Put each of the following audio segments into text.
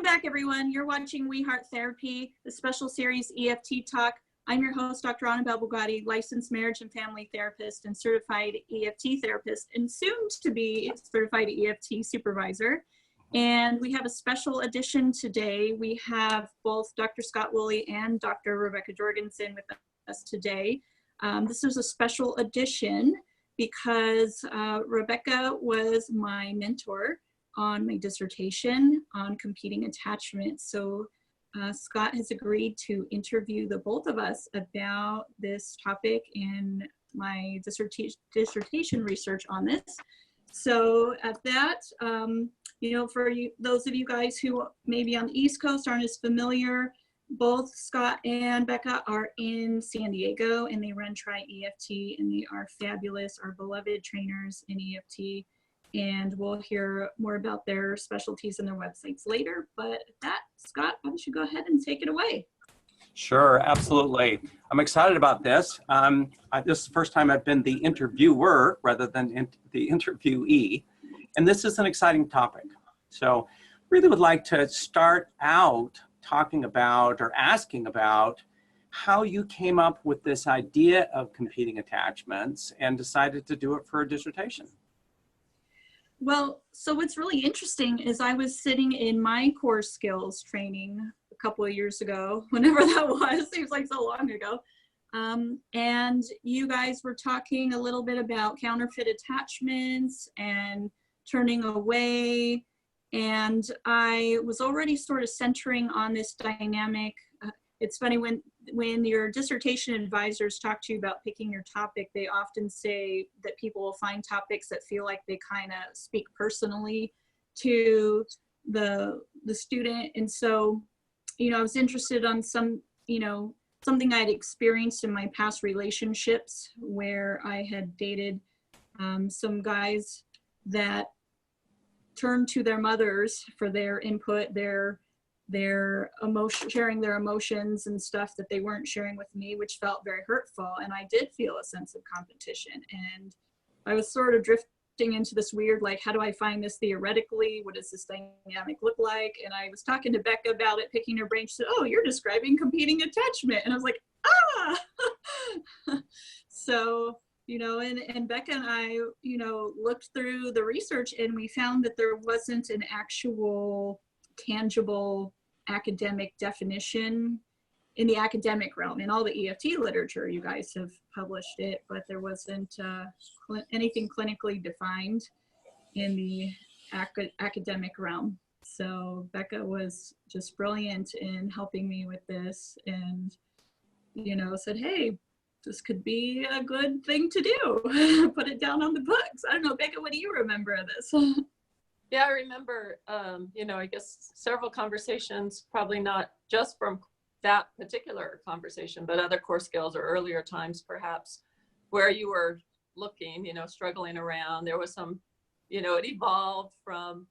back, everyone. You're watching We Heart Therapy, the special series EFT Talk. I'm your host, Dr. Anabelle Bugatti, licensed marriage and family therapist and certified EFT therapist, and soon to be certified EFT supervisor. And we have a special edition today. We have both Dr. Scott Woolley and Dr. Rebecca Jorgensen with us today. This is a special edition because Rebecca was my mentor on my dissertation on competing attachments. So Scott has agreed to interview the both of us about this topic and my dissertation research on this. So at that, you know, for you, those of you guys who maybe on the East Coast aren't as familiar, both Scott and Becca are in San Diego and they run Try EFT, and they are fabulous, our beloved trainers in EFT. And we'll hear more about their specialties and their websites later. But at that, Scott, why don't you go ahead and take it away? Sure, absolutely. I'm excited about this. This is the first time I've been the interviewer rather than the interviewee. And this is an exciting topic. So really would like to start out talking about or asking about how you came up with this idea of competing attachments and decided to do it for a dissertation. Well, so what's really interesting is I was sitting in my core skills training a couple of years ago, whenever that was, seems like so long ago. And you guys were talking a little bit about counterfeit attachments and turning away. And I was already sort of centering on this dynamic. It's funny when your dissertation advisors talk to you about picking your topic, they often say that people will find topics that feel like they kind of speak personally to the student. And so, you know, I was interested on some, you know, something I'd experienced in my past relationships where I had dated some guys that turned to their mothers for their input, their emotion, sharing their emotions and stuff that they weren't sharing with me, which felt very hurtful. And I did feel a sense of competition. And I was sort of drifting into this weird, like, how do I find this theoretically? What does this dynamic look like? And I was talking to Becca about it, picking her brain. She said, oh, you're describing competing attachment. And I was like, ah! So, you know, and Becca and I, you know, looked through the research and we found that there wasn't an actual tangible academic definition in the academic realm. In all the EFT literature, you guys have published it, but there wasn't anything clinically defined in the academic realm. So Becca was just brilliant in helping me with this and, you know, said, hey, this could be a good thing to do. Put it down on the books. I don't know, Becca, what do you remember of this? Yeah, I remember, you know, I guess several conversations, probably not just from that particular conversation, but other core skills or earlier times, perhaps, where you were looking, you know, struggling around. There was some, you know, it evolved from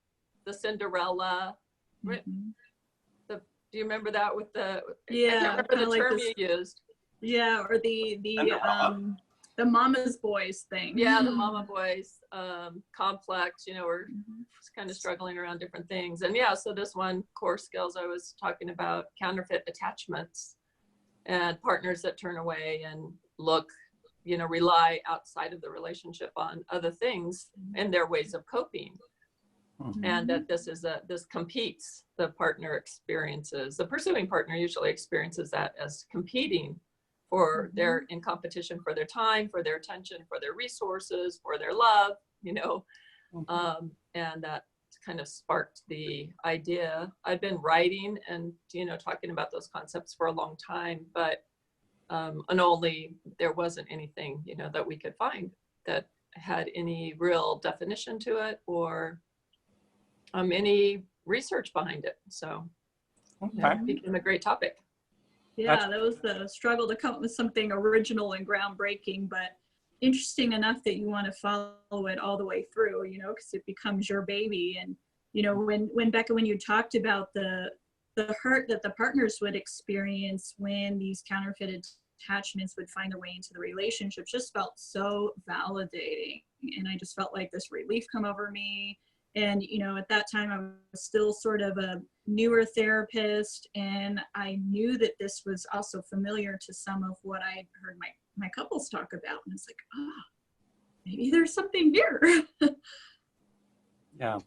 the Cinderella. Mm-hmm. Do you remember that with the, yeah, I can't remember the like term this, you used. Yeah, or the mama's boys thing. Yeah, the mama boys complex, you know, we're just kind of struggling around different things. And yeah, so this one core skills I was talking about, counterfeit attachments and partners that turn away and look, you know, rely outside of the relationship on other things and their ways of coping. And that this competes, the partner experiences, the pursuing partner usually experiences that as competing for their, in competition for their time, for their attention, for their resources, for their love, you know, and that kind of sparked the idea. I've been writing and, you know, talking about those concepts for a long time, but and only there wasn't anything, you know, that we could find that had any real definition to it or any research behind it. So it became a great topic. Yeah, that was the struggle to come up with something original and groundbreaking, but interesting enough that you want to follow it all the way through, you know, because it becomes your baby. And, you know, when Becca, when you talked about the hurt that the partners would experience when these counterfeit attachments would find their way into the relationship, just felt so validating. And I just felt like this relief come over me. And, you know, at that time I was still sort of a newer therapist, and I knew that this was also familiar to some of what I heard my couples talk about. And it's like, maybe there's something here. Yeah,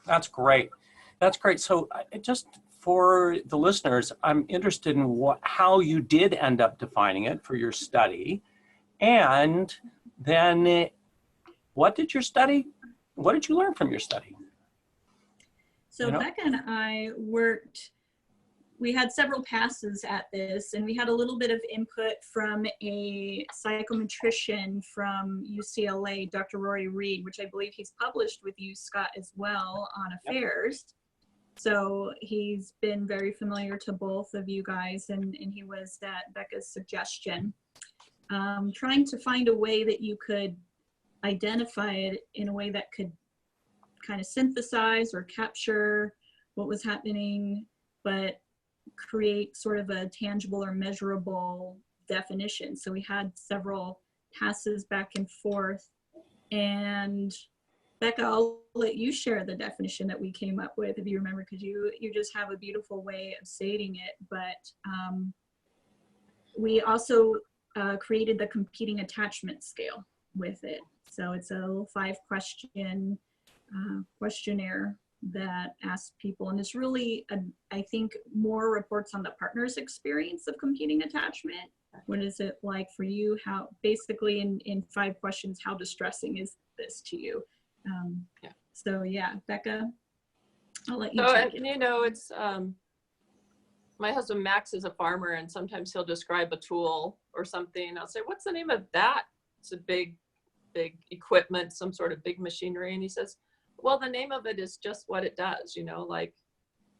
that's great. That's great. So just for the listeners, I'm interested in how you did end up defining it for your study. And then what did you study? What did you learn from your study? So You know? Becca and I we had several passes at this, and we had a little bit of input from a psychometrician from UCLA, Dr. Rory Reed, which I believe he's published with you, Scott, as well on affairs. Yep. So he's been very familiar to both of you guys, and he was at Becca's suggestion. Trying to find a way that you could identify it in a way that could kind of synthesize or capture what was happening, but create sort of a tangible or measurable definition. So we had several passes back and forth. And Becca, I'll let you share the definition that we came up with, if you remember, because you just have a beautiful way of stating it. But we also created the competing attachment scale with it. So it's a little 5-question questionnaire that asks people, and it's really, I think, more reports on the partner's experience of competing attachment. What is it like for you? How, basically in 5 questions, how distressing is this to you? So yeah, Becca, I'll let you take it. You know, it's, my husband Max is a farmer, and sometimes he'll describe a tool or something. I'll say, what's the name of that? It's a big equipment, some sort of big machinery. And he says, well, the name of it is just what it does, you know, like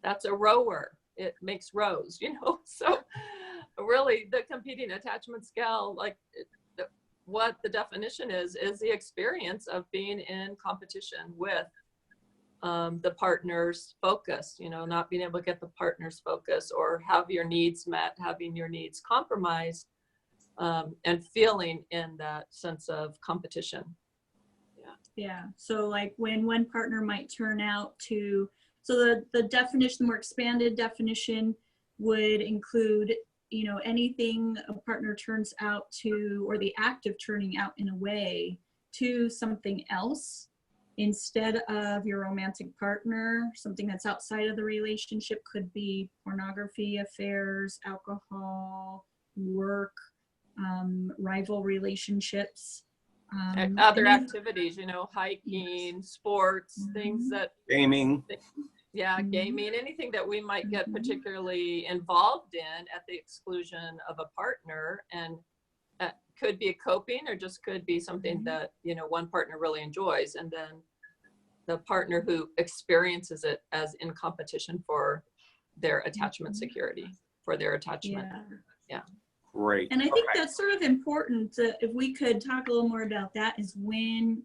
that's a rower. It makes rows, you know. So really the competing attachment scale, like what the definition is the experience of being in competition with the partner's focus, you know, not being able to get the partner's focus or have your needs met, having your needs compromised, and feeling in that sense of competition. Yeah, so like when one partner might turn out to, so the definition, the more expanded definition would include, you know, anything a partner turns out to, or the act of turning out in a way to something else instead of your romantic partner, something that's outside of the relationship. Could be pornography, affairs, alcohol, work, rival relationships. Other activities, you know, hiking, sports, things that gaming. Gaming, anything that we might get particularly involved in at the exclusion of a partner, and could be a coping or just could be something that, you know, one partner really enjoys, and then the partner who experiences it as in competition for their attachment security, for their attachment. Yeah. Great. And I think that's sort of important. If we could talk a little more about that, is when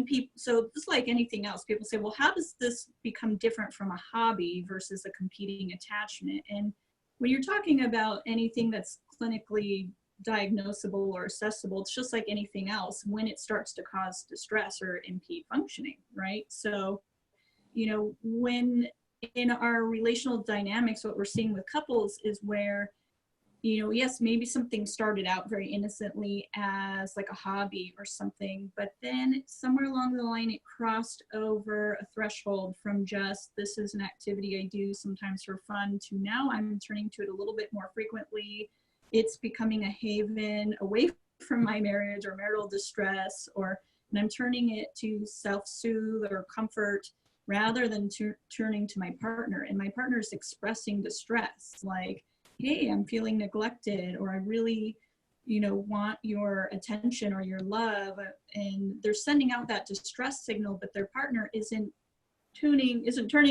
people, so just like anything else, people say, well, how does this become different from a hobby versus a competing attachment? And when you're talking about anything that's clinically diagnosable or accessible, it's just like anything else when it starts to cause distress or impede functioning, right? So, you know, when in our relational dynamics, what we're seeing with couples is where, you know, yes, maybe something started out very innocently as like a hobby or something, but then somewhere along the line, it crossed over a threshold from just, this is an activity I do sometimes for fun, to now I'm turning to it a little bit more frequently. It's becoming a haven away from my marriage or marital distress, and I'm turning it to self-soothe or comfort rather than turning to my partner. And my partner is expressing distress, like, hey, I'm feeling neglected, or I really, you know, want your attention or your love. And they're sending out that distress signal, but their partner isn't turning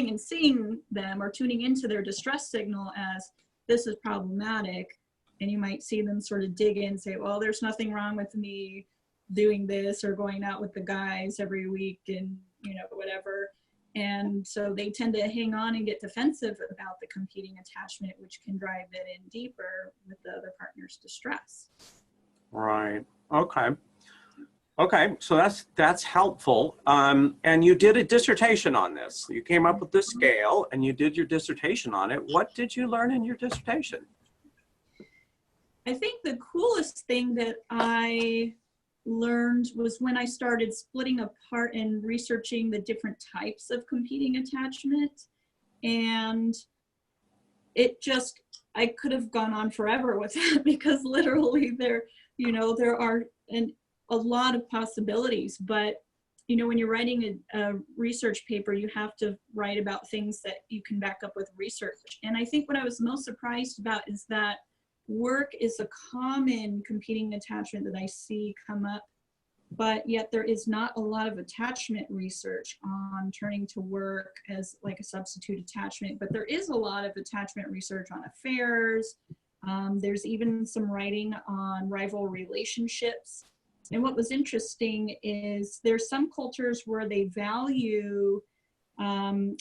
and seeing them or tuning into their distress signal as this is problematic. And you might see them sort of dig in and say, well, there's nothing wrong with me doing this or going out with the guys every week and, you know, whatever. And so they tend to hang on and get defensive about the competing attachment, which can drive it in deeper with the other partner's distress. Right. Okay. Okay, so that's helpful. And you did a dissertation on this. You came up with the scale and you did your dissertation on it. What did you learn in your dissertation? I think the coolest thing that I learned was when I started splitting apart and researching the different types of competing attachment. And it just, I could have gone on forever with that because literally there are a lot of possibilities. But, when you're writing a research paper, you have to write about things that you can back up with research. And I think what I was most surprised about is that work is a common competing attachment that I see come up, but yet there is not a lot of attachment research on turning to work as like a substitute attachment, but there is a lot of attachment research on affairs. There's even some writing on rival relationships. And what was interesting is there's some cultures where they value, in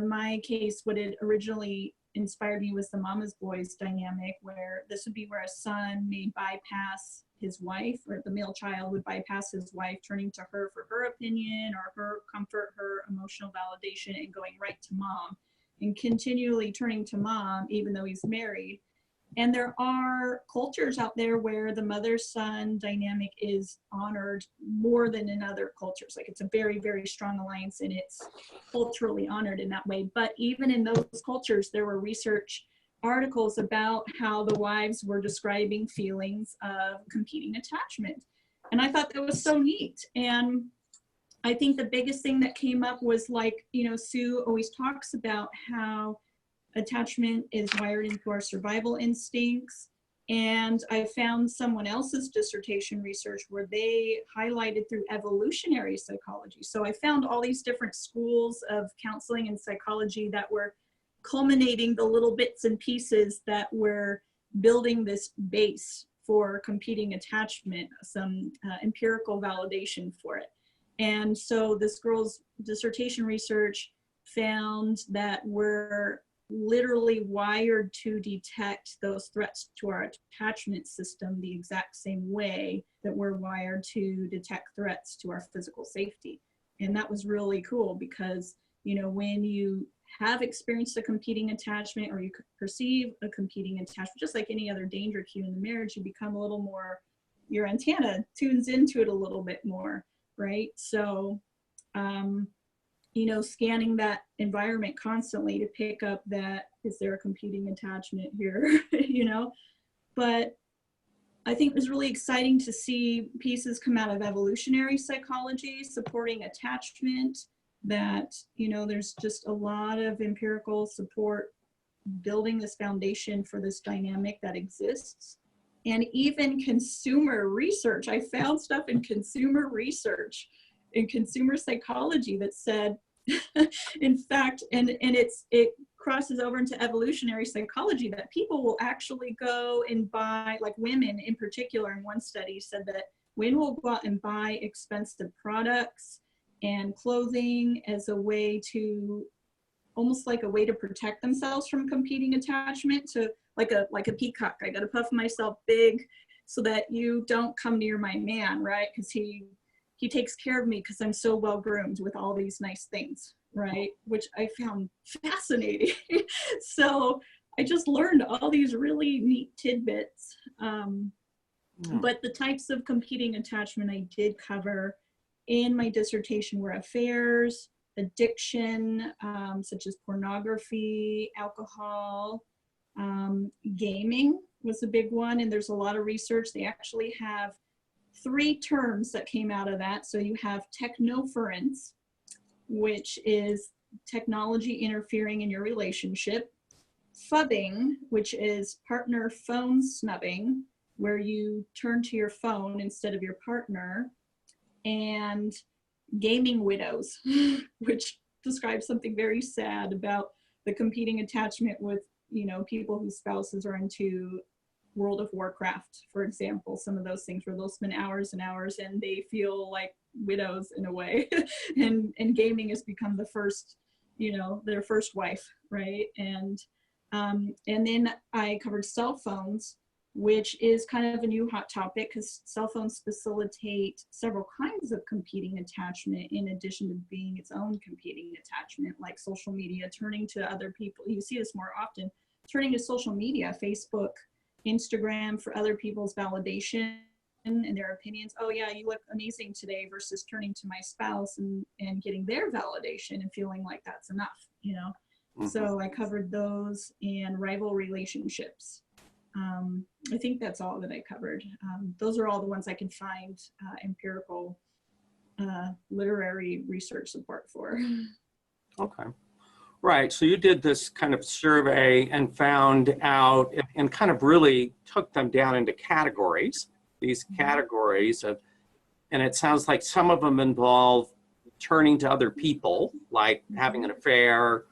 my case, what it originally inspired me was the mama's boys dynamic, where this would be where a son may bypass his wife, or the male child would bypass his wife, turning to her for her opinion or her comfort, her emotional validation, and going right to mom, and continually turning to mom even though he's married. And there are cultures out there where the mother-son dynamic is honored more than in other cultures. Like it's a very, very strong alliance and it's culturally honored in that way. But even in those cultures, there were research articles about how the wives were describing feelings of competing attachment. And I thought that was so neat. And I think the biggest thing that came up was Sue always talks about how attachment is wired into our survival instincts. And I found someone else's dissertation research where they highlighted through evolutionary psychology. So I found all these different schools of counseling and psychology that were culminating the little bits and pieces that were building this base for competing attachment, some empirical validation for it. And so this girl's dissertation research found that we're literally wired to detect those threats to our attachment system the exact same way that we're wired to detect threats to our physical safety. And that was really cool because, when you have experienced a competing attachment or you perceive a competing attachment, just like any other danger cue in the marriage, you become a little more, your antenna tunes into it a little bit more, right? So, scanning that environment constantly to pick up that, is there a competing attachment here, But I think it was really exciting to see pieces come out of evolutionary psychology supporting attachment, that, there's just a lot of empirical support building this foundation for this dynamic that exists. And even consumer research, I found stuff in consumer research, in consumer psychology that said, in fact, and it crosses over into evolutionary psychology, that people will actually go and buy, like women in particular, in one study said that women will go out and buy expensive products and clothing as a way to, almost like a way to protect themselves from competing attachment, to like a peacock. I gotta puff myself big so that you don't come near my man, right? Because he takes care of me because I'm so well groomed with all these nice things, right? Which I found fascinating. So I just learned all these really neat tidbits. But the types of competing attachment I did cover in my dissertation were affairs, addiction, such as pornography, alcohol, gaming was a big one. And there's a lot of research. They actually have 3 terms that came out of that. So you have technoference, which is technology interfering in your relationship; phubbing, which is partner phone snubbing, where you turn to your phone instead of your partner; and gaming widows, which describes something very sad about the competing attachment with, people whose spouses are into World of Warcraft, for example. Some of those things where they'll spend hours and hours and they feel like widows in a way. and gaming has become the first, their first wife, right? And then I covered cell phones, which is kind of a new hot topic because cell phones facilitate several kinds of competing attachment in addition to being its own competing attachment, like social media, turning to other people. You see this more often, turning to social media, Facebook, Instagram, for other people's validation and their opinions. Oh yeah, you look amazing today, versus turning to my spouse and getting their validation and feeling like that's enough, you know? Mhm. So I covered those and rival relationships. I think that's all that I covered. Those are all the ones I can find empirical literary research support for. Okay. Right. So you did this kind of survey and found out and kind of really took them down into categories, these categories of, and it sounds like some of them involve turning to other people, like having an affair.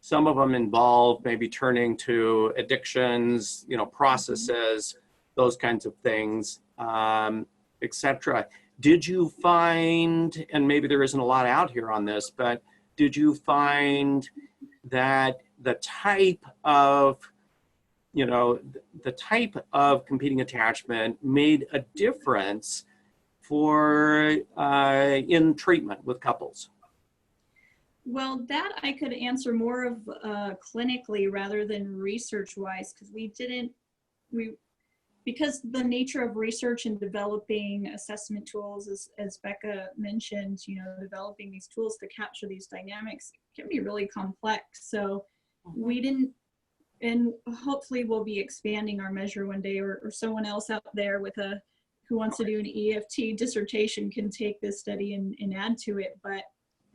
Some of them involve maybe turning to addictions, you know, processes, those kinds of things, etc. Did you find, and maybe there isn't a lot out here on this, but did you find that the type of, you know, the type of competing attachment made a difference for in treatment with couples? Well, that I could answer more of clinically rather than research-wise, because because the nature of research and developing assessment tools, as Becca mentioned, you know, developing these tools to capture these dynamics can be really complex. So we didn't, and hopefully we'll be expanding our measure one day, or someone else out there with who wants to do an EFT dissertation can take this study and add to it. But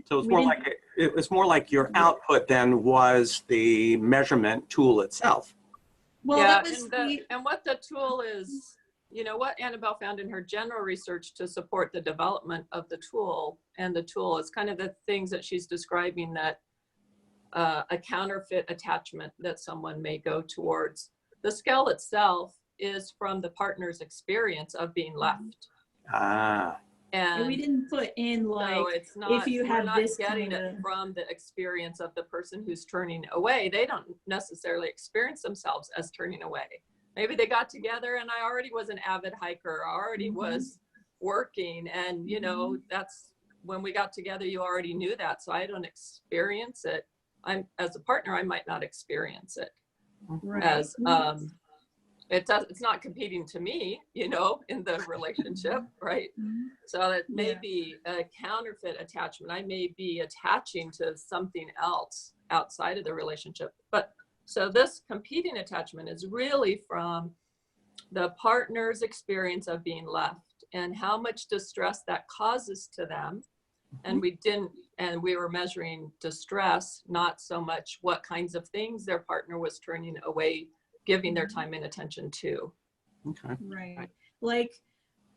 so it was more like your output then was the measurement tool itself. Well, yeah, that was and what the tool is, you know, what Anabelle found in her general research to support the development of the tool, and the tool is kind of the things that she's describing, that a counterfeit attachment that someone may go towards. The scale itself is from the partner's experience of being left. And we didn't put in like, so it's not, if you have this getting kind it of, from the experience of the person who's turning away. They don't necessarily experience themselves as turning away. Maybe they got together and I already was an avid hiker, I already was working, and you know, that's when we got together, you already knew that, so I don't experience it. As a partner, I might not experience it right. as it's not competing to me, you know, in the relationship, right? So it may be a counterfeit attachment. I may be attaching to something else outside of the relationship. But so this competing attachment is really from the partner's experience of being left and how much distress that causes to them. And we were measuring distress, not so much what kinds of things their partner was turning away, giving their time and attention to. Okay. Right. Like,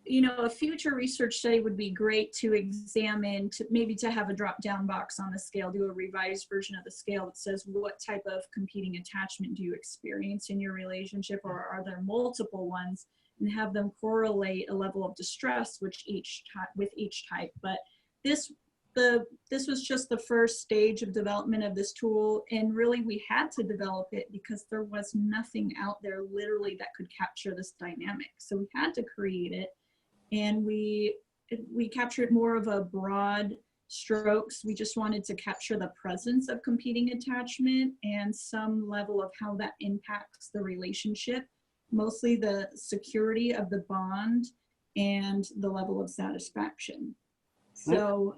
you know, a future research study would be great to examine, maybe to have a drop down box on the scale, do a revised version of the scale that says what type of competing attachment do you experience in your relationship, or are there multiple ones, and have them correlate a level of distress with each type. But this was just the first stage of development of this tool, and really we had to develop it because there was nothing out there literally that could capture this dynamic. So we had to create it, and we captured more of a broad strokes. We just wanted to capture the presence of competing attachment and some level of how that impacts the relationship, mostly the security of the bond and the level of satisfaction. So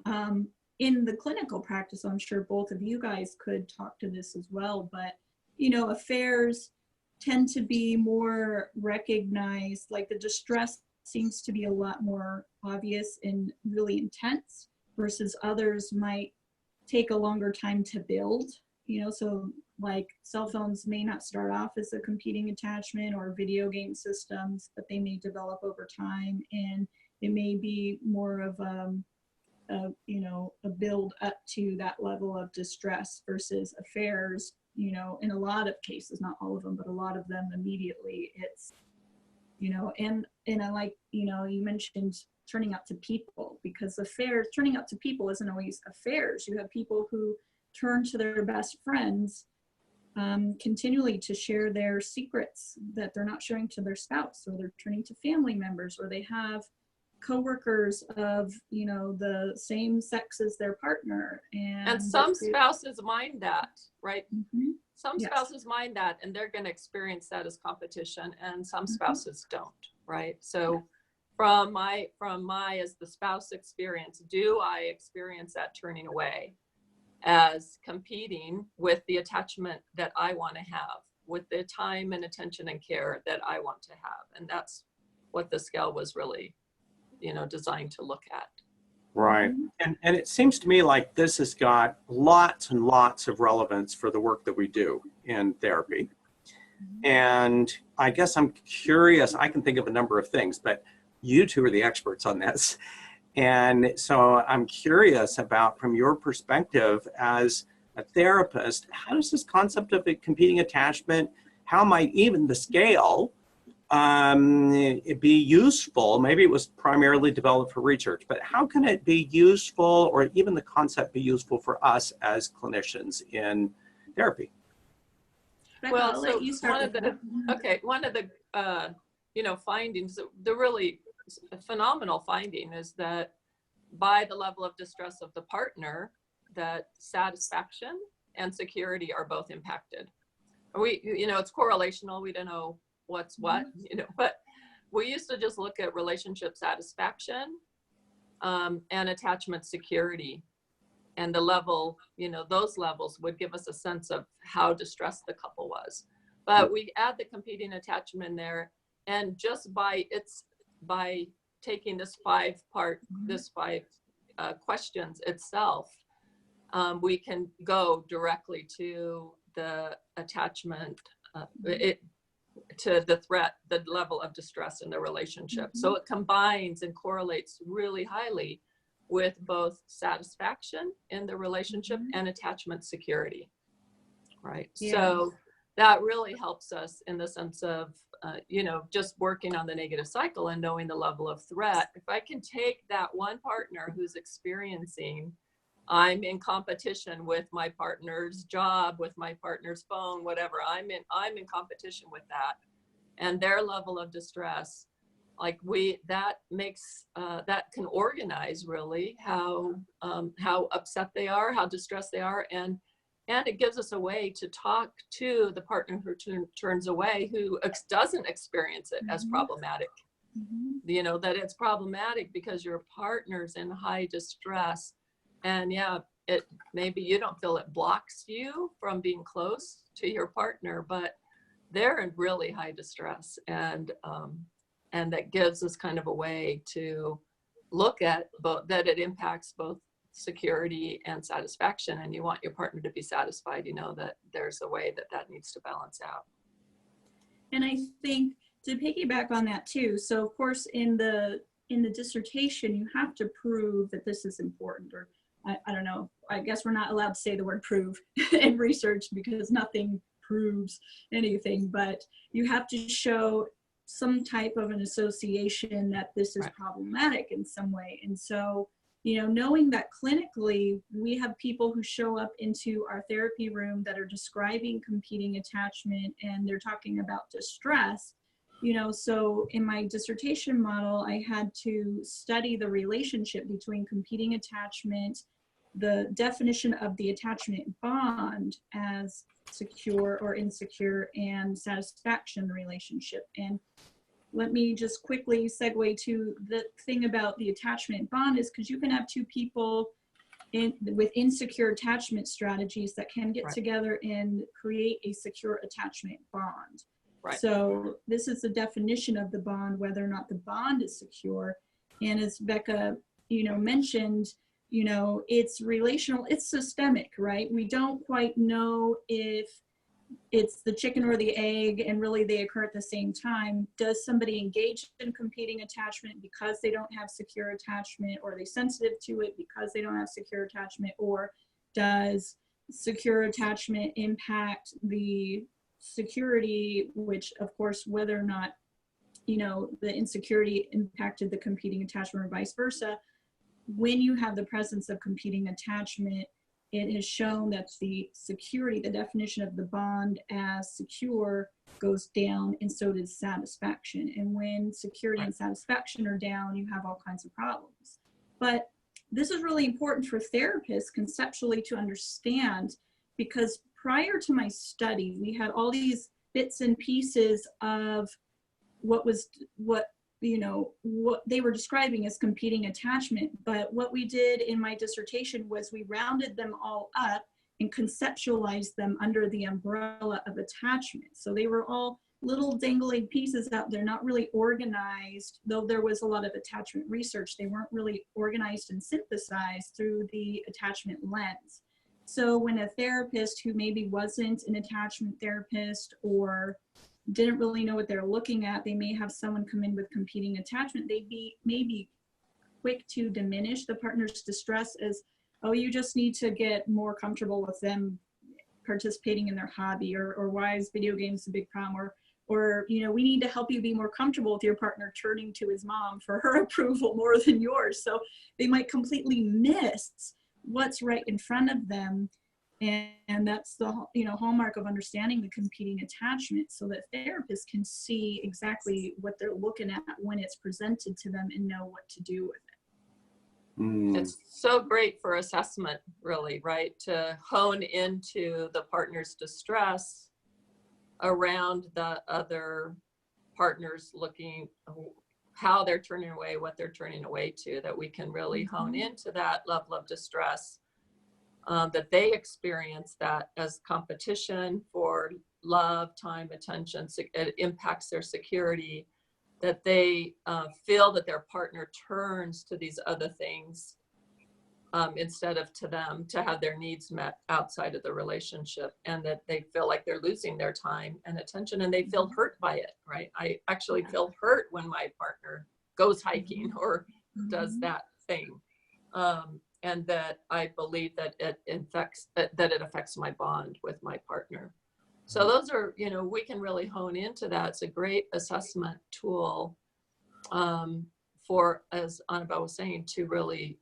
in the clinical practice, I'm sure both of you guys could talk to this as well, but you know, affairs tend to be more recognized, like the distress seems to be a lot more obvious and really intense, versus others might take a longer time to build, you know. So like cell phones may not start off as a competing attachment, or video game systems, but they may develop over time, and it may be more of you know, a build up to that level of distress, versus affairs, you know, in a lot of cases, not all of them, but a lot of them, immediately it's, you know, and I like, you know, you mentioned turning out to people, because affairs, turning out to people isn't always affairs. You have people who turn to their best friends continually to share their secrets that they're not sharing to their spouse, or they're turning to family members, or they have coworkers of, you know, the same sex as their partner. And some spouses mind that, right? Mm-hmm. Some Yes. spouses mind that, and they're going to experience that as competition, and some spouses don't, right? So from my as the spouse experience, do I experience that turning away as competing with the attachment that I want to have, with the time and attention and care that I want to have? And that's what the scale was really, you know, designed to look at. Right. And it seems to me like this has got lots and lots of relevance for the work that we do in therapy. And I guess I'm curious, I can think of a number of things, but you two are the experts on this. And so I'm curious about, from your perspective as a therapist, how does this concept of a competing attachment, how might even the scale it be useful? Maybe it was primarily developed for research, but how can it be useful, or even the concept be useful for us as clinicians in therapy? Well, so one of the you know, findings, the really phenomenal finding is that by the level of distress of the partner, that satisfaction and security are both impacted. You know, it's correlational. We don't know what's what, you know, but we used to just look at relationship satisfaction and attachment security, and the level, you know, those levels would give us a sense of how distressed the couple was. But we add the competing attachment in there, and just by taking this five questions itself, we can go directly to the attachment, to the threat, the level of distress in the relationship. So it combines and correlates really highly with both satisfaction in the relationship and attachment security, right? Yeah. So that really helps us in the sense of, you know, just working on the negative cycle and knowing the level of threat. If I can take that one partner who's experiencing, I'm in competition with my partner's job, with my partner's phone, whatever, I'm in competition with that, and their level of distress, like that makes, that can organize really how upset they are, how distressed they are, and it gives us a way to talk to the partner who turns away, who doesn't experience it as problematic. You know, that it's problematic because your partner's in high distress, and yeah, maybe you don't feel it blocks you from being close to your partner, but they're in really high distress, and that gives us kind of a way to look at both, that it impacts both security and satisfaction, and you want your partner to be satisfied, you know, that there's a way that needs to balance out. And I think to piggyback on that too, so of course in the dissertation you have to prove that this is important, or I don't know, I guess we're not allowed to say the word prove in research because nothing proves anything, but you have to show some type of an association that this is problematic in some way. And so, you know, knowing that clinically we have people who show up into our therapy room that are describing competing attachment, and they're talking about distress, you know, so in my dissertation model, I had to study the relationship between competing attachment, the definition of the attachment bond as secure or insecure, and satisfaction relationship. And let me just quickly segue to the thing about the attachment bond, is because you can have two people with insecure attachment strategies that can get together and create a secure attachment bond. So this is the definition of the bond, whether or not the bond is secure. And as Becca, you know, mentioned, you know, it's relational, it's systemic, right? We don't quite know if it's the chicken or the egg, and really they occur at the same time. Does somebody engage in competing attachment because they don't have secure attachment, or are they sensitive to it because they don't have secure attachment, or does secure attachment impact the security, which of course, whether or not, you know, the insecurity impacted the competing attachment or vice versa, when you have the presence of competing attachment, it has shown that the security, the definition of the bond as secure, goes down, and so does satisfaction. And when security and satisfaction are down, you have all kinds of problems. But this is really important for therapists conceptually to understand, because prior to my study, we had all these bits and pieces of what they were describing as competing attachment. But what we did in my dissertation was we rounded them all up and conceptualized them under the umbrella of attachment. So they were all little dangling pieces out there, not really organized, though there was a lot of attachment research. They weren't really organized and synthesized through the attachment lens. So when a therapist who maybe wasn't an attachment therapist or didn't really know what they're looking at, they may have someone come in with competing attachment. They'd be maybe quick to diminish the partner's distress as, oh, you just need to get more comfortable with them participating in their hobby, or why is video games a big problem, or we need to help you be more comfortable with your partner turning to his mom for her approval more than yours. So they might completely miss what's right in front of them. And that's the hallmark of understanding the competing attachment, so that therapists can see exactly what they're looking at when it's presented to them and know what to do with it. It's so great for assessment, really, right? To hone into the partner's distress around the other partners, looking how they're turning away, what they're turning away to, that we can really hone into that level of distress, that they experience that as competition for love, time, attention. It impacts their security, that they feel that their partner turns to these other things instead of to them, to have their needs met outside of the relationship, and that they feel like they're losing their time and attention, and they feel hurt by it, right? I actually feel hurt when my partner goes hiking or does that thing. And that I believe that it affects my bond with my partner. So those are, we can really hone into that. It's a great assessment tool for, as Anabelle was saying, to really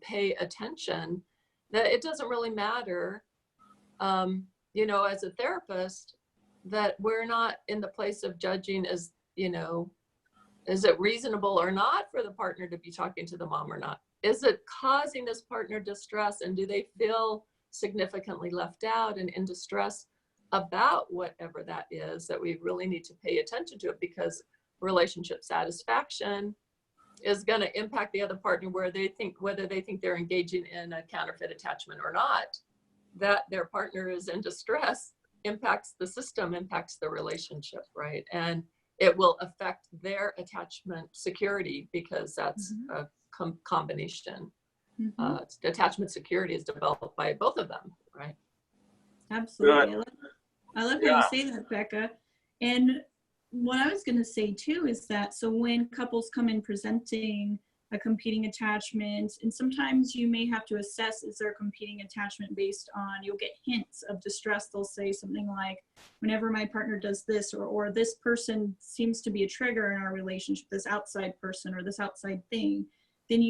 pay attention, that it doesn't really matter, as a therapist, that we're not in the place of judging as, is it reasonable or not for the partner to be talking to the mom or not? Is it causing this partner distress, and do they feel significantly left out and in distress about whatever that is, that we really need to pay attention to it, because relationship satisfaction is going to impact the other partner, whether they think they're engaging in a counterfeit attachment or not. That their partner is in distress impacts the system, impacts the relationship, right? And it will affect their attachment security, because that's a combination. Attachment security is developed by both of them, right? Absolutely. I love how you say that, Becca. And what I was going to say too is that, so when couples come in presenting a competing attachment, and sometimes you may have to assess, is there a competing attachment based on, you'll get hints of distress. They'll say something like, whenever my partner does this, or this person seems to be a trigger in our relationship, this outside person or this outside thing, then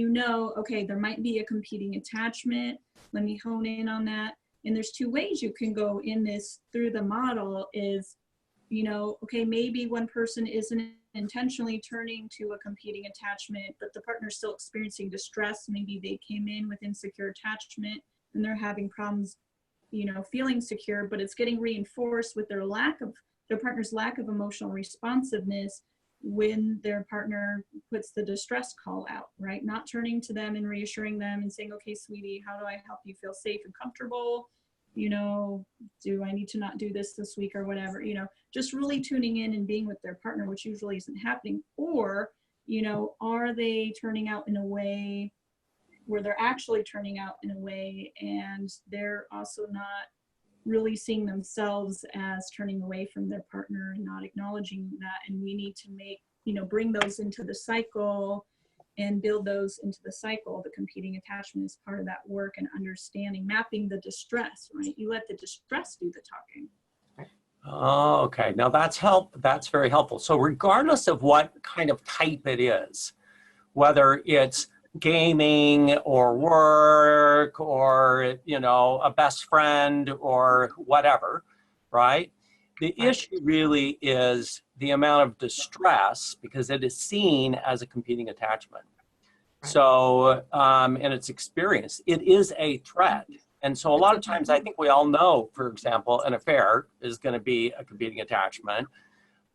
okay, there might be a competing attachment. Let me hone in on that. And there's two ways you can go in this through the model is, okay, maybe one person isn't intentionally turning to a competing attachment, but the partner's still experiencing distress. Maybe they came in with insecure attachment and they're having problems, feeling secure, but it's getting reinforced with their partner's lack of emotional responsiveness when their partner puts the distress call out, right? Not turning to them and reassuring them and saying, okay, sweetie, how do I help you feel safe and comfortable? Do I need to not do this week or whatever, just really tuning in and being with their partner, which usually isn't happening. Or, are they turning out in a way where they're actually turning out in a way and they're also not really seeing themselves as turning away from their partner and not acknowledging that. And we need to bring those into the cycle and build those into the cycle. The competing attachment is part of that work, and understanding, mapping the distress, right? You let the distress do the talking. Oh, okay. Now that's very helpful. So regardless of what kind of type it is, whether it's gaming or work or, you know, a best friend or whatever, right? The issue really is the amount of distress because it is seen as a competing attachment. So, and it's experienced. It is a threat. And so a lot of times I think we all know, for example, an affair is going to be a competing attachment,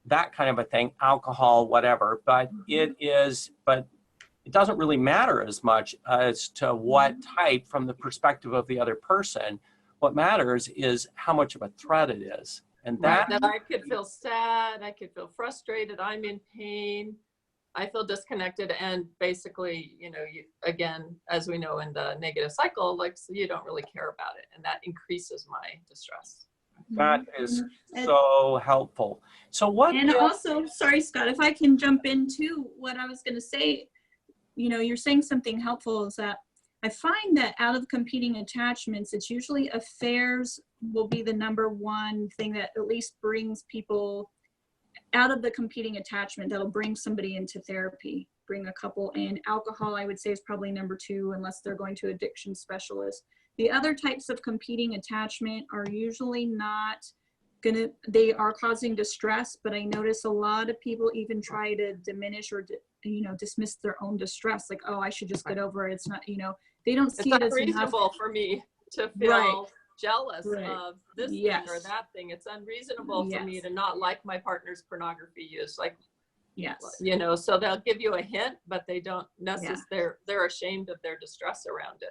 that kind of a thing, alcohol, whatever, but it doesn't really matter as much as to what type from the perspective of the other person. What matters is how much of a threat it is. And that I could feel sad, I could feel frustrated, I'm in pain, I feel disconnected, and basically, you know, again, as we know in the negative cycle, like, so you don't really care about it, and that increases my distress. That is so helpful. So what? And also, sorry, Scott, if I can jump into what I was going to say, you know, you're saying something helpful is that I find that out of competing attachments, it's usually affairs will be the number one thing that at least brings people out of the competing attachment, that'll bring somebody into therapy, bring a couple in. Alcohol, I would say, is probably number two, unless they're going to addiction specialists. The other types of competing attachment are usually not gonna, they are causing distress, but I notice a lot of people even try to diminish or, you know, dismiss their own distress. Like, oh, I should just get over it. It's not, you know, they don't see it as unreasonable for me to feel jealous of this thing or that thing. It's unreasonable for me to not like my partner's pornography use. Like, you know, so they'll give you a hint, but they don't necessarily, they're ashamed of their distress around it.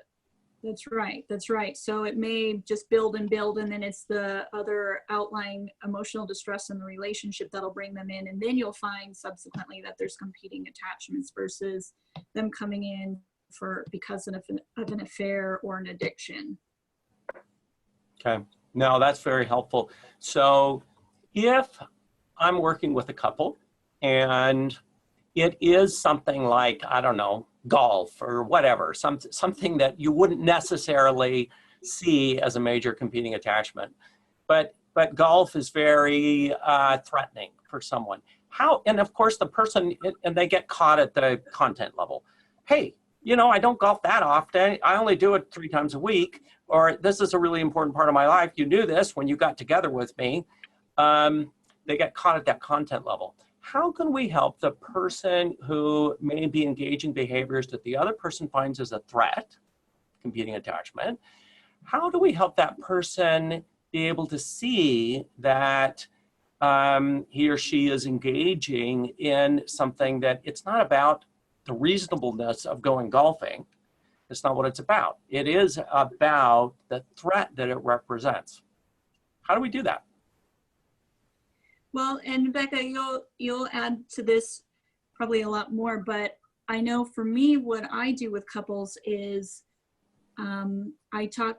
That's right. That's right. So it may just build and build, and then it's the other outlying emotional distress in the relationship that'll bring them in. And then you'll find subsequently that there's competing attachments versus them coming in because of an affair or an addiction. Okay. No, that's very helpful. So if I'm working with a couple and it is something like, I don't know, golf or whatever, something that you wouldn't necessarily see as a major competing attachment, but golf is very threatening for someone. How, and of course the person, and they get caught at the content level. Hey, you know, I don't golf that often. I only do it 3 times a week, or this is a really important part of my life. You knew this when you got together with me. They get caught at that content level. How can we help the person who may be engaging behaviors that the other person finds as a threat, competing attachment? How do we help that person be able to see that he or she is engaging in something that it's not about the reasonableness of going golfing? It's not what it's about. It is about the threat that it represents. How do we do that? Well, and Rebecca, you'll add to this probably a lot more, but I know for me, what I do with couples is I talk,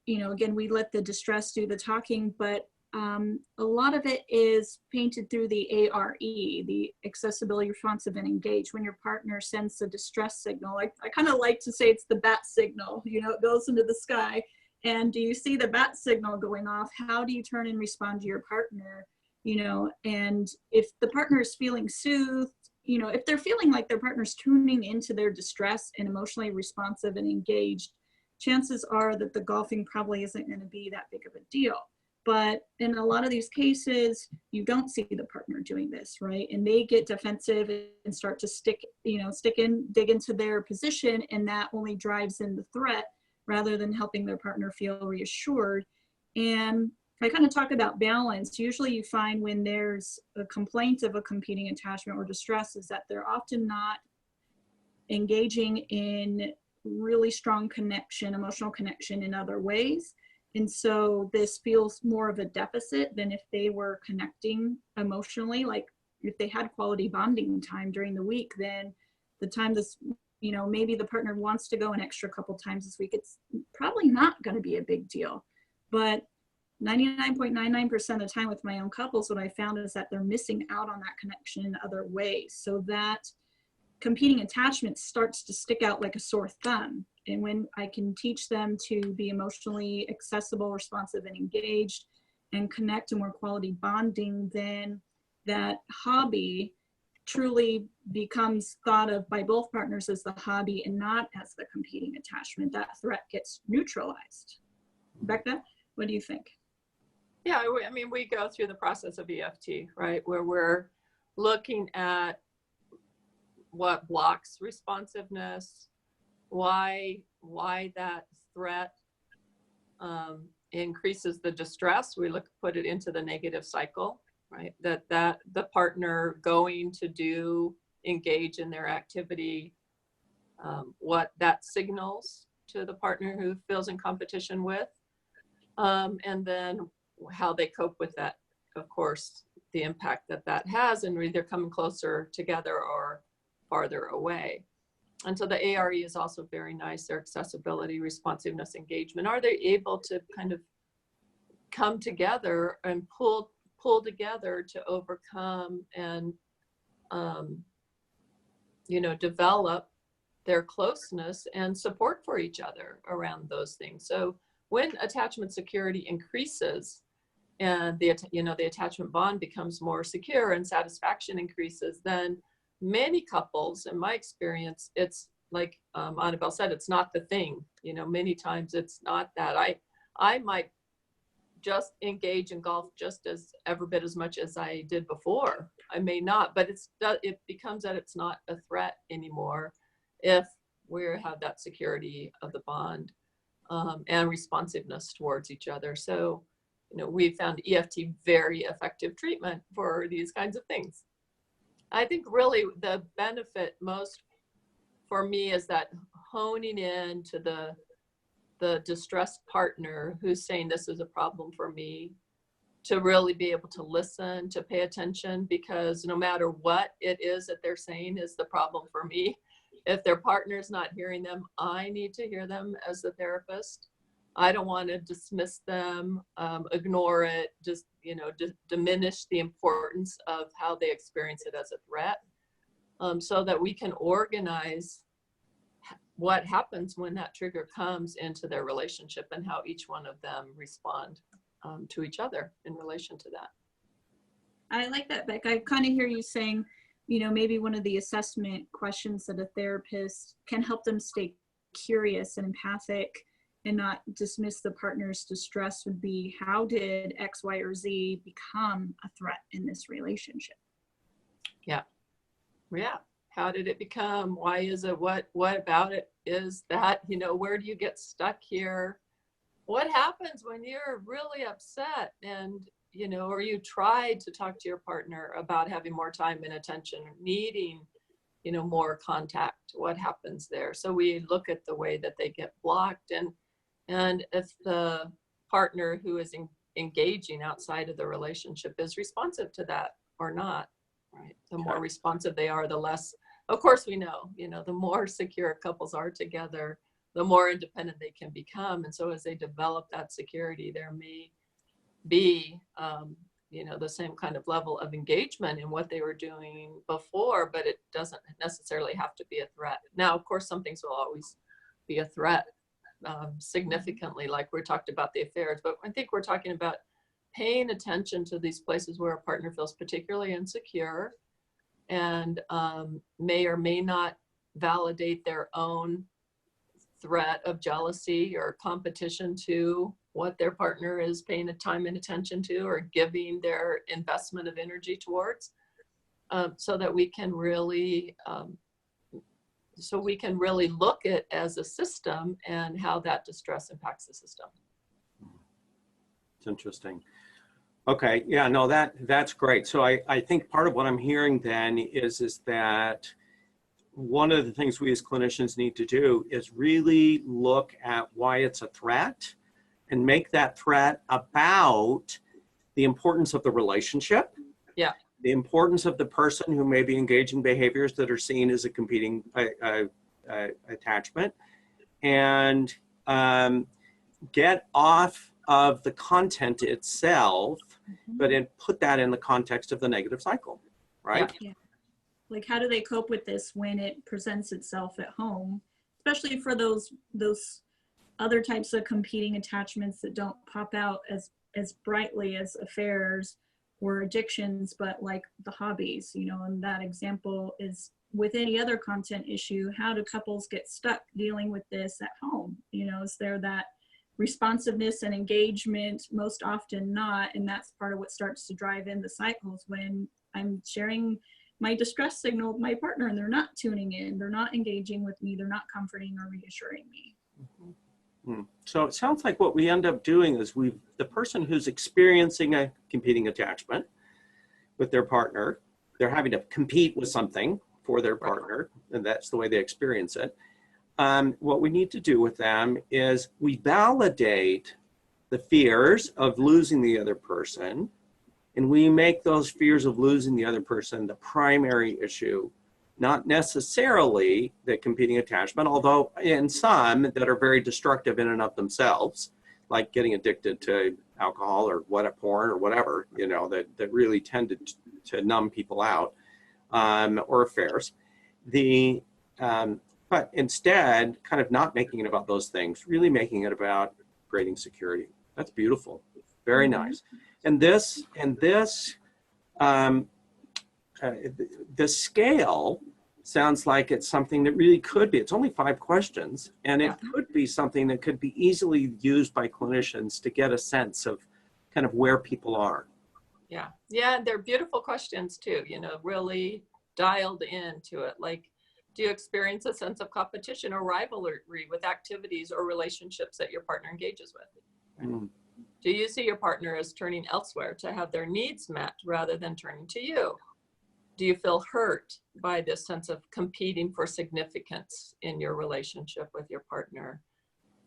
you know, again, we let the distress do the talking, but a lot of it is painted through the ARE, the accessibility, responsive, and engaged. When your partner sends the distress signal, I kind of like to say it's the bat signal, you know, it goes into the sky. And do you see the bat signal going off? How do you turn and respond to your partner? You know, and if the partner is feeling soothed, you know, if they're feeling like their partner's tuning into their distress and emotionally responsive and engaged, chances are that the golfing probably isn't going to be that big of a deal. But in a lot of these cases, you don't see the partner doing this, right? And they get defensive and start to dig into their position, and that only drives in the threat rather than helping their partner feel reassured. And I kind of talk about balance. Usually you find when there's a complaint of a competing attachment or distress is that they're often not engaging in really strong connection, emotional connection in other ways. And so this feels more of a deficit than if they were connecting emotionally. Like if they had quality bonding time during the week, then the time this, you know, maybe the partner wants to go an extra couple times this week, it's probably not going to be a big deal. But 99.99% of the time with my own couples, what I found is that they're missing out on that connection in other ways. So that competing attachment starts to stick out like a sore thumb. And when I can teach them to be emotionally accessible, responsive, and engaged and connect to more quality bonding, then that hobby truly becomes thought of by both partners as the hobby and not as the competing attachment, that threat gets neutralized. Rebecca, what do you think? Yeah, I mean, we go through the process of EFT, right, where we're looking at what blocks responsiveness, why that threat increases the distress. We put it into the negative cycle, right? That the partner going to engage in their activity, what that signals to the partner who feels in competition with, and then how they cope with that, of course, the impact that has, and either coming closer together or farther away. And so the ARE is also very nice, their accessibility, responsiveness, engagement. Are they able to kind of come together and pull together to overcome and, develop their closeness and support for each other around those things. So when attachment security increases and the attachment bond becomes more secure and satisfaction increases, then many couples, in my experience, it's like Anabelle said, it's not the thing. Many times it's not that. I might just engage in golf just as much as I did before. I may not, but it becomes that it's not a threat anymore if we have that security of the bond and responsiveness towards each other. So, we found EFT very effective treatment for these kinds of things. I think really the benefit most for me is that honing in to the distressed partner who's saying this is a problem for me, to really be able to listen, to pay attention, because no matter what it is that they're saying is the problem for me, if their partner's not hearing them, I need to hear them as the therapist. I don't want to dismiss them, ignore it, just diminish the importance of how they experience it as a threat, so that we can organize what happens when that trigger comes into their relationship and how each one of them respond to each other in relation to that. I like that, Beck. I kind of hear you saying, maybe one of the assessment questions that a therapist can help them stay curious and empathic and not dismiss the partner's distress would be, how did X, Y, or Z become a threat in this relationship? Yeah. How did it become? Why is it? What about it is that, where do you get stuck here? What happens when you're really upset and, or you tried to talk to your partner about having more time and attention, needing, more contact? What happens there? So we look at the way that they get blocked, and if the partner who is engaging outside of the relationship is responsive to that or not, right? The more responsive they are, the less, of course we know, the more secure couples are together, the more independent they can become. And so as they develop that security, there may be, the same kind of level of engagement in what they were doing before, but it doesn't necessarily have to be a threat. Now, of course, some things will always be a threat significantly, like we talked about the affairs, but I think we're talking about paying attention to these places where a partner feels particularly insecure and may or may not validate their own threat of jealousy or competition to what their partner is paying time and attention to or giving their investment of energy towards, so that we can really look at as a system and how that distress impacts the system. It's interesting. Okay, yeah, no, that's great. So I think part of what I'm hearing then is that one of the things we as clinicians need to do is really look at why it's a threat and make that threat about the importance of the relationship. Yeah. The importance of the person who may be engaging behaviors that are seen as a competing attachment, and get off of the content itself, but put that in the context of the negative cycle, right? Yeah. Like, how do they cope with this when it presents itself at home, especially for those other types of competing attachments that don't pop out as brightly as affairs, or addictions, but like the hobbies, you know, and that example is with any other content issue. How do couples get stuck dealing with this at home? You know, is there that responsiveness and engagement? Most often not, and that's part of what starts to drive in the cycles when I'm sharing my distress signal with my partner and they're not tuning in, they're not engaging with me, they're not comforting or reassuring me. So it sounds like what we end up doing is the person who's experiencing a competing attachment with their partner, they're having to compete with something for their partner, and that's the way they experience it. What we need to do with them is we validate the fears of losing the other person, and we make those fears of losing the other person the primary issue, not necessarily the competing attachment, although in some that are very destructive in and of themselves, like getting addicted to alcohol or porn or whatever, you know, that really tend to numb people out, or affairs. But instead, kind of not making it about those things, really making it about creating security. That's beautiful. Very nice. And this the scale sounds like it's something that really could be, it's only 5 questions, and it could be something that could be easily used by clinicians to get a sense of kind of where people are. Yeah, they're beautiful questions too, you know, really dialed into it. Like, do you experience a sense of competition or rivalry with activities or relationships that your partner engages with? Right? Do you see your partner as turning elsewhere to have their needs met rather than turning to you? Do you feel hurt by this sense of competing for significance in your relationship with your partner?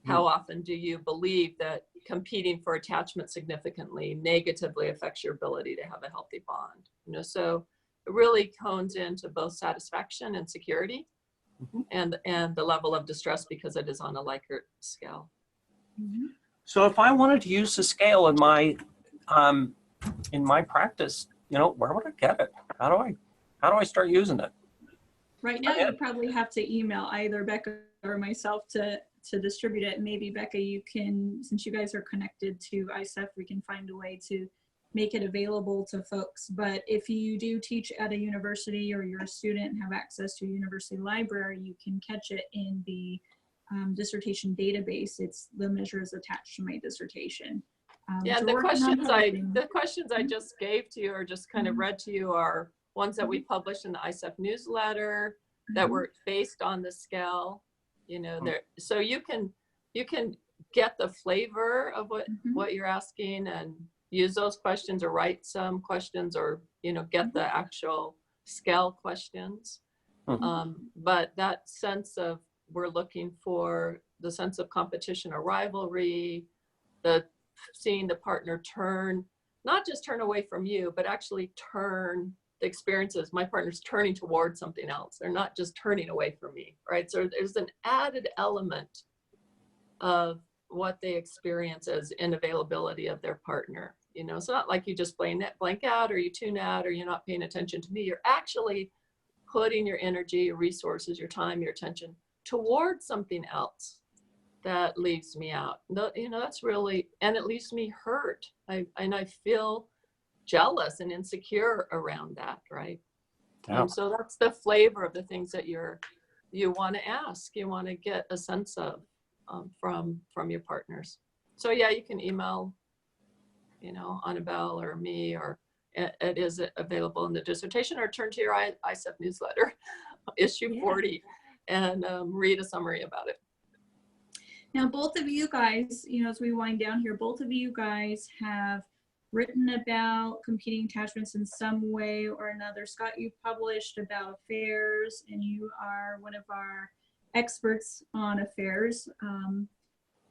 How often do you believe that competing for attachment significantly negatively affects your ability to have a healthy bond? You know, so it really hones into both satisfaction and security, and the level of distress, because it is on a Likert scale. So if I wanted to use the scale in my practice, you know, where would I get it? How do I start using it? Right now, you probably have to email either Becca or myself to distribute it. Maybe Becca, you can, since you guys are connected to ISEF, we can find a way to make it available to folks. But if you do teach at a university or you're a student and have access to a university library, you can catch it in the dissertation database. It's the measures attached to my dissertation. The questions I just gave to you or just kind of read to you are ones that we published in the ISEF newsletter that were based on the scale. You know, so you can get the flavor of what you're asking and use those questions or write some questions or, you know, get the actual scale questions. But that sense of, we're looking for the sense of competition or rivalry, seeing the partner turn, not just turn away from you, but actually turn the experiences. My partner's turning towards something else. They're not just turning away from me, right? So there's an added element of what they experience as unavailability of their partner. You know, it's not like you just blank out or you tune out or you're not paying attention to me. You're actually putting your energy, your resources, your time, your attention towards something else that leaves me out. You know, that's really, and it leaves me hurt. I feel jealous and insecure around that, right? Yeah. And so that's the flavor of the things that you want to ask, you want to get a sense of from your partners. So yeah, you can email, you know, Anabelle or me, or it is available in the dissertation, or turn to your ISEF newsletter, issue 40, and read a summary about it. Now, both of you guys, you know, as we wind down here, both of you guys have written about competing attachments in some way or another. Scott, you published about affairs, and you are one of our experts on affairs.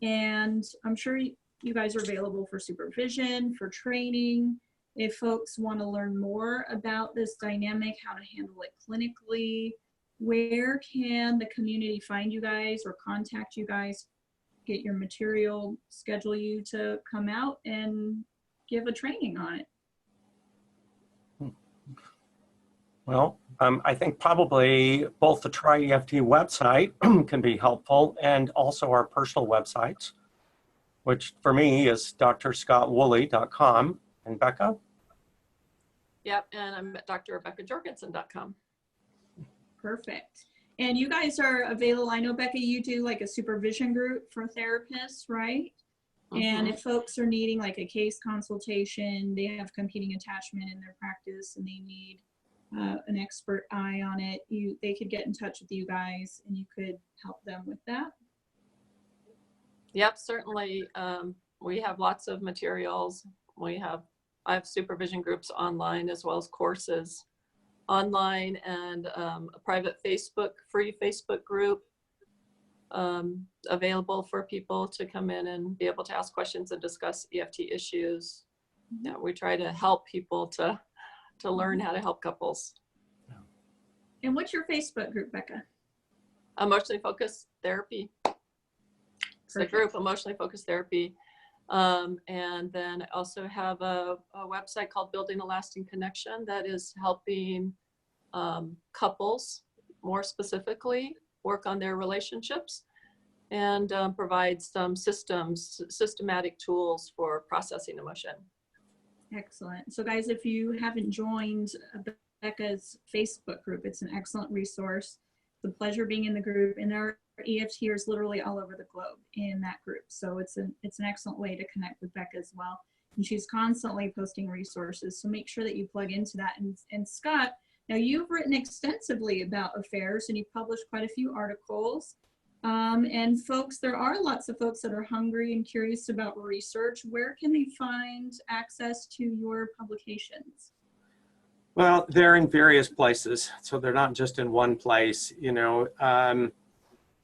And I'm sure you guys are available for supervision, for training. If folks want to learn more about this dynamic, how to handle it clinically, where can the community find you guys or contact you guys, get your material, schedule you to come out and give a training on it? Well, I think probably both the Try EFT website can be helpful, and also our personal websites, which for me is drscottwoolley.com. And Becca? Yep, and I'm at drRebeccaJorgensen.com. Perfect. And you guys are available. I know, Becca, you do like a supervision group for therapists, right? And if folks are needing like a case consultation, they have competing attachment in their practice and they need an expert eye on it, they could get in touch with you guys and you could help them with that. Yep, certainly. We have lots of materials. I have supervision groups online as well as courses online, and a private free Facebook group available for people to come in and be able to ask questions and discuss EFT issues. Yeah, we try to help people to learn how to help couples. And what's your Facebook group, Becca? Emotionally Focused Therapy. It's the group, Emotionally Focused Therapy. And then I also have a website called Building a Lasting Connection that is helping couples more specifically work on their relationships, and provides some systematic tools for processing emotion. Excellent. So guys, if you haven't joined Becca's Facebook group, it's an excellent resource. It's a pleasure being in the group, and there are EFTers literally all over the globe in that group. So it's an excellent way to connect with Becca as well. And she's constantly posting resources. So make sure that you plug into that. And Scott, now you've written extensively about affairs and you've published quite a few articles. And folks, there are lots of folks that are hungry and curious about research. Where can they find access to your publications? Well, they're in various places, so they're not just in one place. You know,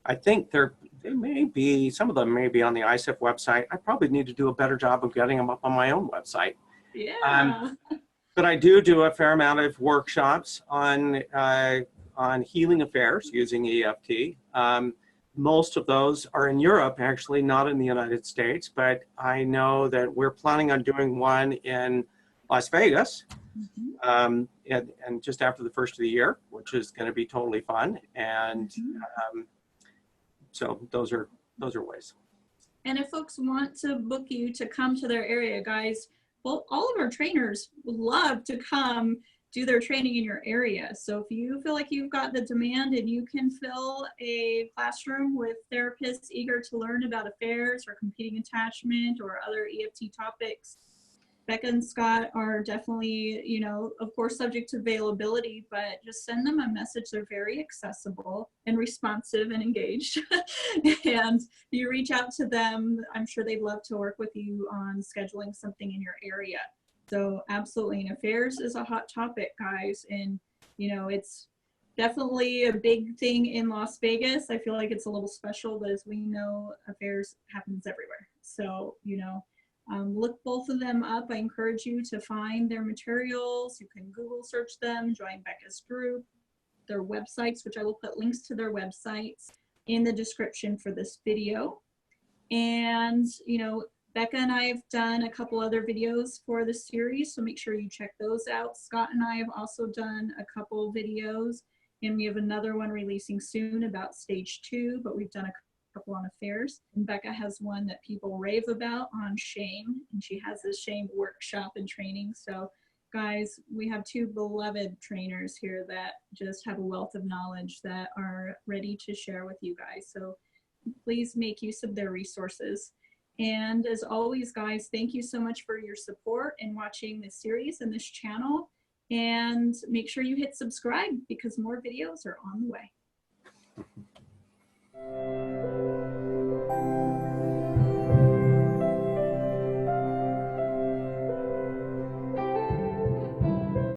I think they may be, some of them may be on the ISIF website. I probably need to do a better job of getting them up on my own website. Yeah. But I do a fair amount of workshops on healing affairs using EFT. Most of those are in Europe, actually, not in the United States, but I know that we're planning on doing one in Las Vegas, and just after the first of the year, which is going to be totally fun. And so those are ways. And if folks want to book you to come to their area, guys, well, all of our trainers would love to come do their training in your area. So if you feel like you've got the demand and you can fill a classroom with therapists eager to learn about affairs or competing attachment or other EFT topics, Becca and Scott are definitely, you know, of course, subject to availability, but just send them a message. They're very accessible and responsive and engaged. And you reach out to them, I'm sure they'd love to work with you on scheduling something in your area. So absolutely, and affairs is a hot topic, guys. And, you know, it's definitely a big thing in Las Vegas. I feel like it's a little special, but as we know, affairs happens everywhere. So, you know, look both of them up. I encourage you to find their materials. You can Google search them, join Becca's group, their websites, which I will put links to their websites in the description for this video. And, you know, Becca and I have done a couple other videos for the series, so make sure you check those out. Scott and I have also done a couple videos, and we have another one releasing soon about stage 2, but we've done a couple on affairs. And Becca has one that people rave about on shame, and she has a shame workshop and training. So guys, we have 2 beloved trainers here that just have a wealth of knowledge that are ready to share with you guys. So please make use of their resources. And as always, guys, thank you so much for your support and watching this series and this channel. And make sure you hit subscribe because more videos are on the way.